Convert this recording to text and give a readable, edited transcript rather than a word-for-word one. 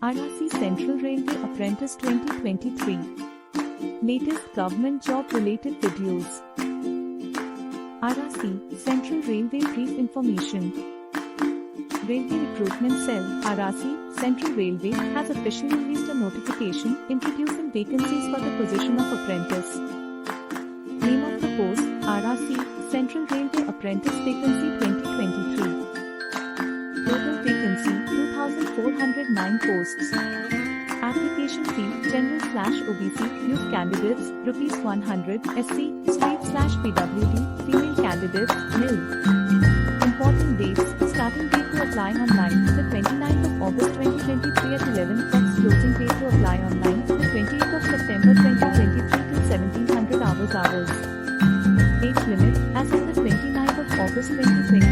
RRC Central Railway Apprentice 2023. Latest government job related videos. RRC Central Railway Brief Information. Railway Recruitment Cell RRC Central Railway has officially released a notification introducing vacancies for the position of apprentice. Name of the post: RRC Central Railway Apprentice Vacancy 2023. Total vacancy 2,409 posts. Application fee General/OBC Youth Candidates ₹100 SC Straight/PWD Female Candidates nil. Important dates: starting date to apply online the 29th of August 2023 at 11 o'clock. Closing date to apply online the 28th of September 2023 till 1700 hours. Age limit as of the 29th of August 2023.